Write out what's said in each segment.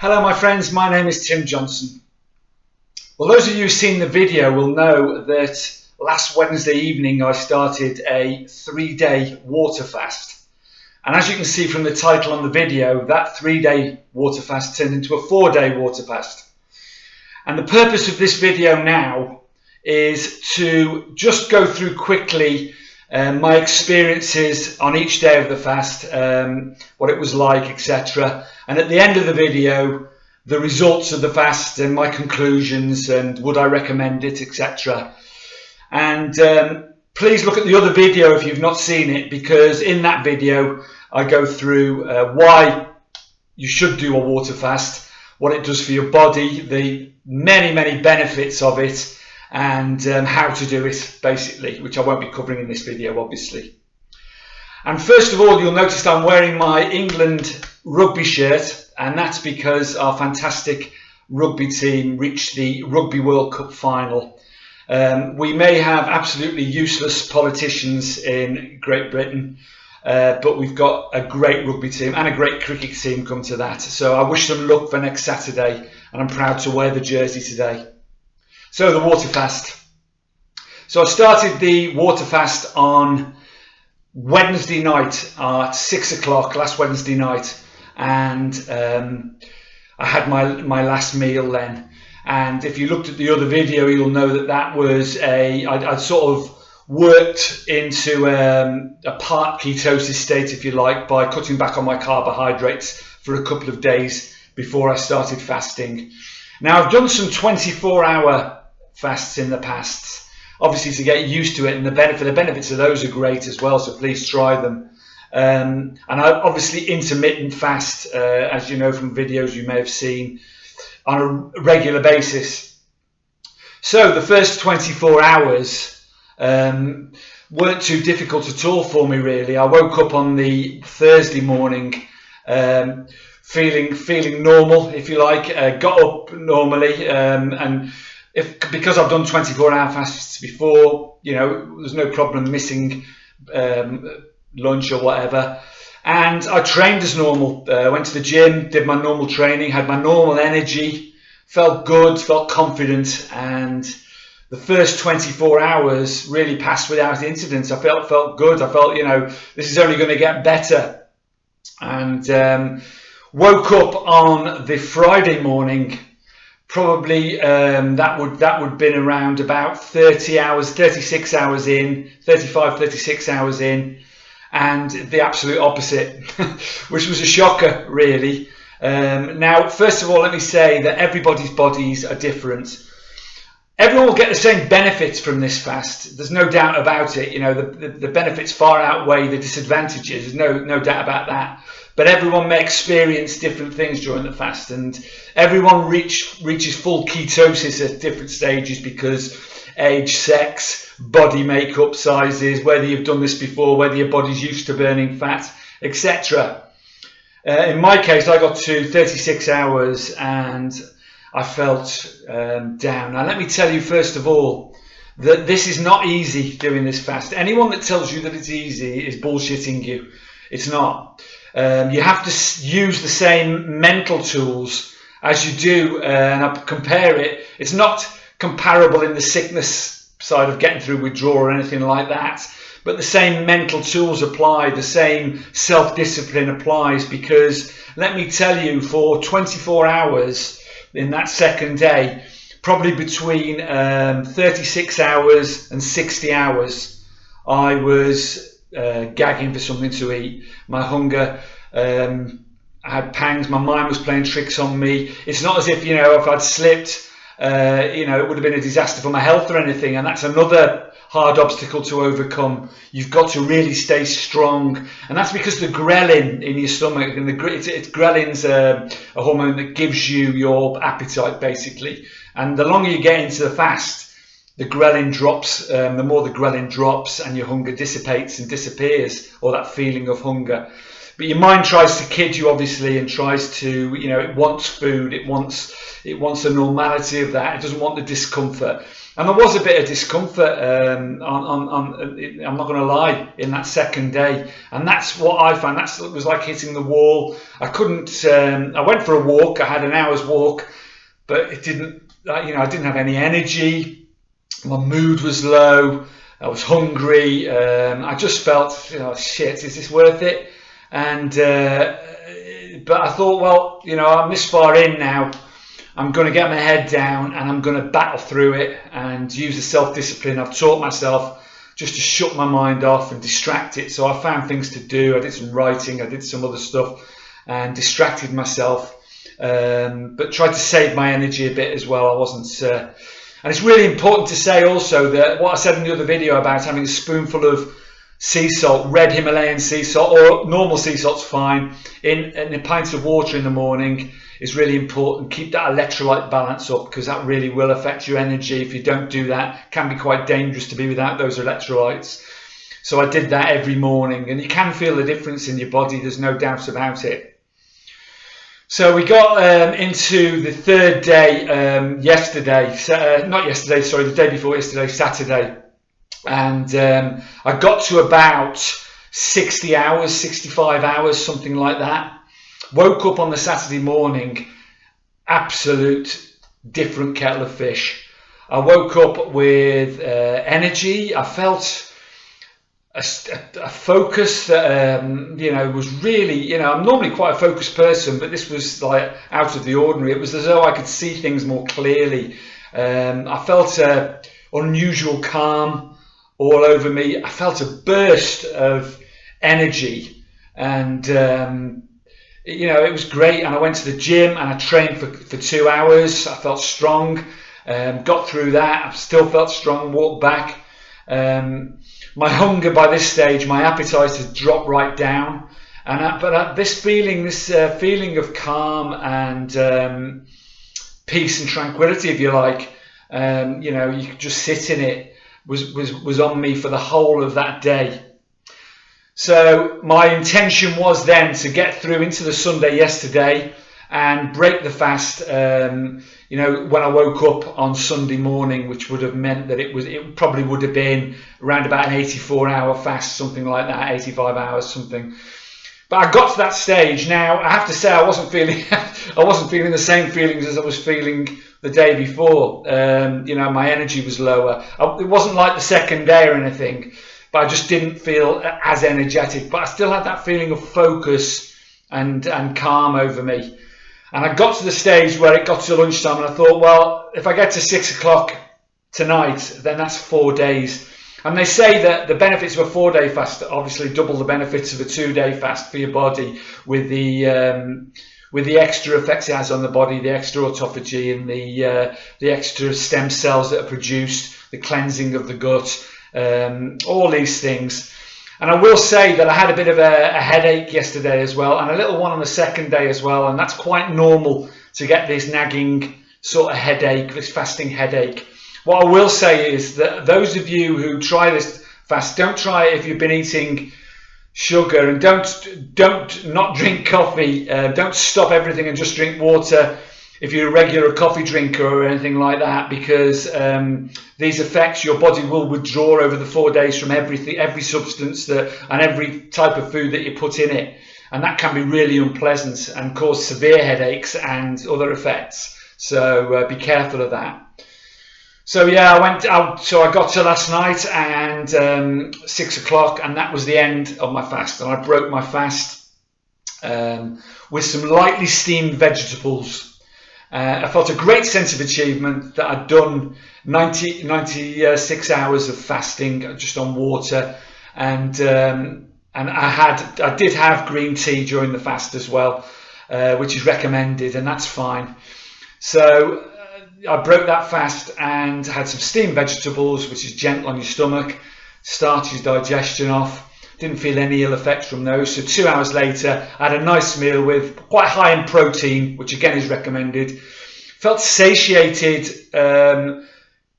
Hello my friends, my name is Tim Johnson. Well, those of you who've seen the video will know that last Wednesday evening I started a 3-day water fast. And as you can see from the title on the video, that 3-day water fast turned into a 4-day water fast. And the purpose of this video now is to just go through quickly my experiences on each day of the fast, what it was like, etc. And at the end of the video, the results of the fast and my conclusions and would I recommend it, etc. And please look at the other video if you've not seen it, because in that video I go through why you should do a water fast, what it does for your body, the many benefits of it, and how to do it basically, which I won't be covering in this video obviously. And first of all, you'll notice I'm wearing my England rugby shirt, and that's because our fantastic rugby team reached the Rugby World Cup final. We may have absolutely useless politicians in Great Britain, but we've got a great rugby team and a great cricket team, come to that. So I wish them luck for next Saturday, and I'm proud to wear the jersey today. So the water fast. So I started the water fast on Wednesday night at 6 o'clock, last Wednesday night, and I had my last meal then. And if you looked at the other video, you'll know that that was I'd sort of worked into a part ketosis state, if you like, by cutting back on my carbohydrates for a couple of days before I started fasting. Now, I've done some 24-hour fasts in the past, obviously to get used to it, and the benefits of those are great as well, so please try them. And I obviously intermittent fast, as you know from videos you may have seen, on a regular basis. So the first 24 hours weren't too difficult at all for me, really. I woke up on the Thursday morning feeling normal, if you like, got up normally, and because I've done 24-hour fasts before, you know, there's no problem missing lunch or whatever. And I trained as normal, went to the gym, did my normal training, had my normal energy, felt good, felt confident, and the first 24 hours really passed without incident. I felt good. I felt, you know, this is only going to get better. And woke up on the Friday morning, probably that would been around about 36 hours in, 36 hours in, and the absolute opposite, which was a shocker, really. Now, first of all, let me say that everybody's bodies are different. Everyone will get the same benefits from this fast. There's no doubt about it. You know, the benefits far outweigh the disadvantages. There's no doubt about that. But everyone may experience different things during the fast, and everyone reaches full ketosis at different stages because age, sex, body makeup, sizes, whether you've done this before, whether your body's used to burning fat, etc. In my case, I got to 36 hours and I felt down. Now, let me tell you first of all that this is not easy doing this fast. Anyone that tells you that it's easy is bullshitting you. It's not. You have to use the same mental tools as you do, and I compare it. It's not comparable in the sickness side of getting through withdrawal or anything like that, but the same mental tools apply, the same self-discipline applies, because let me tell you, for 24 hours in that second day, probably between 36 hours and 60 hours, I was gagging for something to eat. My hunger, I had pangs, my mind was playing tricks on me. It's not as if, you know, if I'd slipped, you know, it would have been a disaster for my health or anything, and that's another hard obstacle to overcome. You've got to really stay strong, and that's because the ghrelin in your stomach, and ghrelin's a hormone that gives you your appetite basically, and the longer you get into the fast, the ghrelin drops. The more the ghrelin drops, and your hunger dissipates and disappears, or that feeling of hunger. But your mind tries to kid you, obviously, and tries to, you know, it wants food, it wants the normality of that. It doesn't want the discomfort. And there was a bit of discomfort I'm not going to lie, in that second day. And that's what I found. It was like hitting the wall. I couldn't, I went for a walk. I had an hour's walk, but it didn't, you know, I didn't have any energy. My mood was low. I was hungry. I just felt, you know, shit, is this worth it? And, but I thought, well, you know, I'm this far in now. I'm going to get my head down and I'm going to battle through it and use the self-discipline I've taught myself just to shut my mind off and distract it. So I found things to do. I did some writing, I did some other stuff and distracted myself, but tried to save my energy a bit as well. I wasn't, and it's really important to say also that what I said in the other video about having a spoonful of sea salt, red Himalayan sea salt, or normal sea salt's fine, in a pint of water in the morning is really important. Keep that electrolyte balance up, because that really will affect your energy. If you don't do that, it can be quite dangerous to be without those electrolytes. So I did that every morning, and you can feel the difference in your body, there's no doubt about it. So we got into the third day the day before yesterday, Saturday. And I got to about 60 hours, 65 hours, something like that. Woke up on the Saturday morning, absolute different kettle of fish. I woke up with energy. I felt a focus that, you know, was really, you know, I'm normally quite a focused person, but this was like out of the ordinary. It was as though I could see things more clearly. I felt unusual calm all over me. I felt a burst of energy, and you know, it was great. And I went to the gym and I trained for 2 hours. I felt strong, got through that. I still felt strong, walked back. My hunger by this stage, my appetite had dropped right down. But this feeling of calm and peace and tranquility, if you like, you know, you could just sit in it, was on me for the whole of that day. So my intention was then to get through into the Sunday yesterday and break the fast, you know, when I woke up on Sunday morning, which would have meant that it probably would have been around about an 84-hour fast, something like that, 85 hours, something. But I got to that stage. Now I have to say I wasn't feeling the same feelings as I was feeling the day before. You know, my energy was lower. It wasn't like the second day or anything, but I just didn't feel as energetic. But I still had that feeling of focus and calm over me. And I got to the stage where it got to lunchtime, and I thought, well, if I get to 6 o'clock tonight, then that's 4 days. And they say that the benefits of a 4-day fast obviously double the benefits of a 2-day fast for your body, with the extra effects it has on the body, the extra autophagy and the extra stem cells that are produced, the cleansing of the gut, all these things. And I will say that I had a bit of a headache yesterday as well, and a little one on the second day as well, and that's quite normal to get this nagging sort of headache, this fasting headache. What I will say is that those of you who try this fast, don't try it if you've been eating sugar, and don't not drink coffee. Don't stop everything and just drink water if you're a regular coffee drinker or anything like that, because these effects, your body will withdraw over the 4 days from every substance and every type of food that you put in it, and that can be really unpleasant and cause severe headaches and other effects. So be careful of that. So yeah, I went out. So I got to last night and 6 o'clock, and that was the end of my fast. And I broke my fast with some lightly steamed vegetables. I felt a great sense of achievement that I'd done 96 hours of fasting just on water, and I did have green tea during the fast as well, which is recommended, and that's fine. So I broke that fast and had some steamed vegetables, which is gentle on your stomach, starts your digestion off. Didn't feel any ill effects from those. So 2 hours later, I had a nice meal with quite high in protein, which again is recommended. Felt satiated.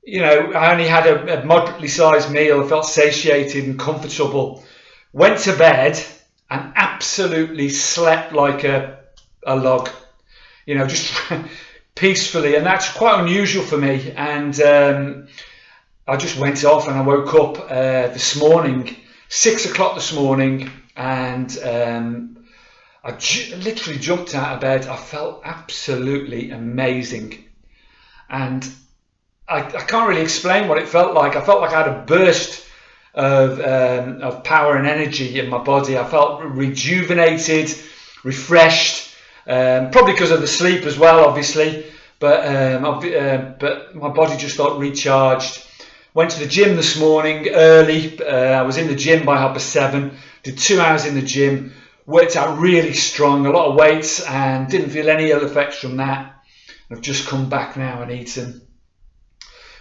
You know, I only had a moderately sized meal. I felt satiated and comfortable. Went to bed, and absolutely slept like a log, just peacefully. And that's quite unusual for me. And I just went off, and I woke up this morning, 6 o'clock this morning, and I literally jumped out of bed. I felt absolutely amazing. And I can't really explain what it felt like. I felt like I had a burst of power and energy in my body. I felt rejuvenated, refreshed, probably because of the sleep as well, obviously. But my body just felt recharged. Went to the gym this morning early. I was in the gym by 7:30. Did 2 hours in the gym. Worked out really strong, a lot of weights, and didn't feel any ill effects from that. I've just come back now and eaten.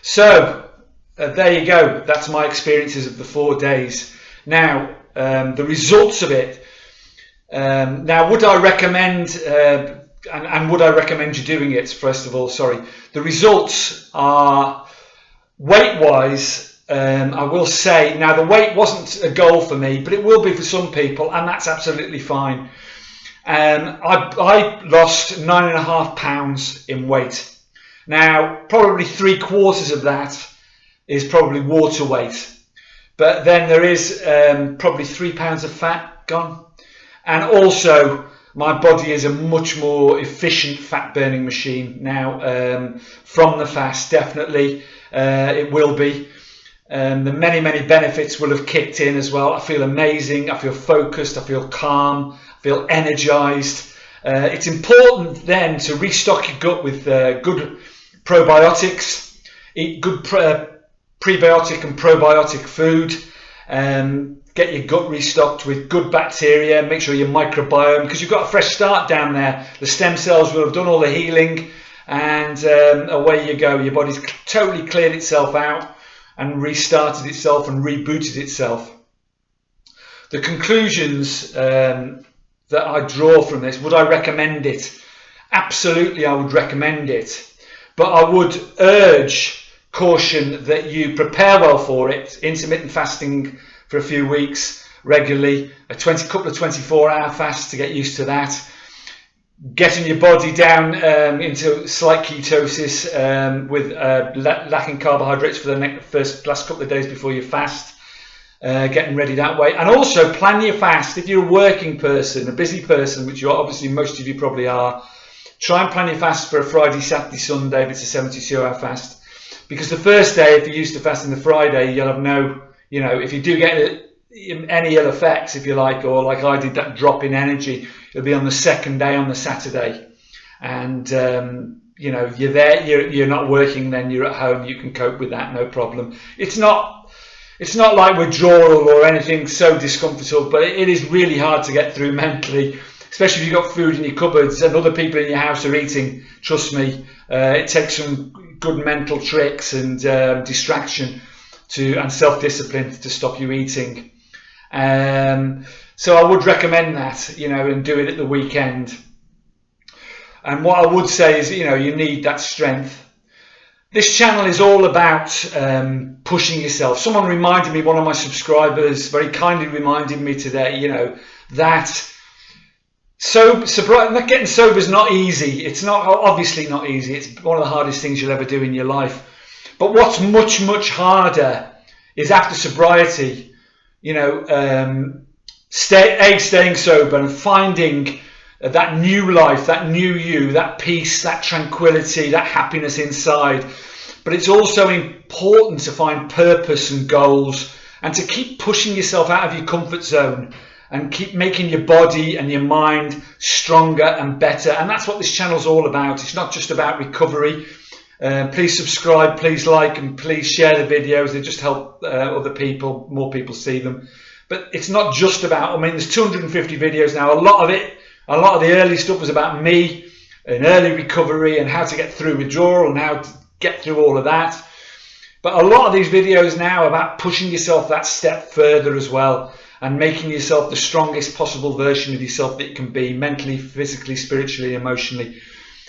So there you go. That's my experiences of the 4 days. Now, the results of it. Now, would I recommend, and would I recommend you doing it? First of all, sorry. The results are weight-wise. I will say, now the weight wasn't a goal for me, but it will be for some people, and that's absolutely fine. I lost 9.5 pounds in weight. Now, probably 3/4 of that is probably water weight, but then there is probably 3 pounds of fat gone. And also, my body is a much more efficient fat burning machine now from the fast, definitely. It will be. The many benefits will have kicked in as well. I feel amazing, I feel focused, I feel calm, I feel energized. It's important then to restock your gut with good probiotics, eat good prebiotic and probiotic food, get your gut restocked with good bacteria, make sure your microbiome, because you've got a fresh start down there. The stem cells will have done all the healing, and away you go. Your body's totally cleared itself out and restarted itself and rebooted itself. The conclusions that I draw from this, would I recommend it? Absolutely, I would recommend it. But I would caution that you prepare well for it. Intermittent fasting for a few weeks regularly, a couple of 24-hour fasts to get used to that. Getting your body down into slight ketosis with lacking carbohydrates for the last couple of days before you fast. Getting ready that way. And also plan your fast. If you're a working person, a busy person, which you are, obviously most of you probably are, try and plan your fast for a Friday, Saturday, Sunday if it's a 72-hour fast. Because the first day, if you're used to fasting the Friday, you'll have no, if you do get any ill effects, if you like, or like I did, that drop in energy, it'll be on the second day, on the Saturday. And, you're there, you're not working, then you're at home, you can cope with that, no problem. It's not like withdrawal or anything so discomfortable, but it is really hard to get through mentally, especially if you've got food in your cupboards and other people in your house are eating. Trust me, it takes some good mental tricks and distraction and self-discipline to stop you eating. So I would recommend that, and do it at the weekend. And what I would say is, you need that strength. This channel is all about pushing yourself. Someone reminded me, one of my subscribers very kindly reminded me today, that getting sober is not easy. It's not, obviously not easy. It's one of the hardest things you'll ever do in your life. But what's much, much harder is after sobriety, staying sober and finding that new life, that new you, that peace, that tranquility, that happiness inside. But it's also important to find purpose and goals and to keep pushing yourself out of your comfort zone and keep making your body and your mind stronger and better. And that's what this channel's all about. It's not just about recovery. Please subscribe, please like, and please share the videos. They just help other people, more people see them. But it's not just about, there's 250 videos now. A lot of the early stuff was about me and early recovery and how to get through withdrawal and how to get through all of that. But a lot of these videos now are about pushing yourself that step further as well and making yourself the strongest possible version of yourself that you can be, mentally, physically, spiritually, emotionally.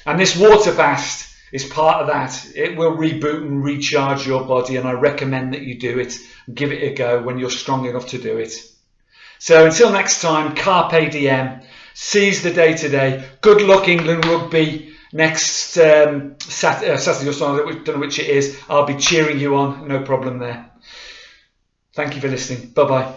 And this water fast is part of that. It will reboot and recharge your body, and I recommend that you do it and give it a go when you're strong enough to do it. So until next time, Carpe Diem. Seize the day today. Good luck, England rugby. Next Saturday or Sunday, I don't know which it is. I'll be cheering you on. No problem there. Thank you for listening. Bye-bye.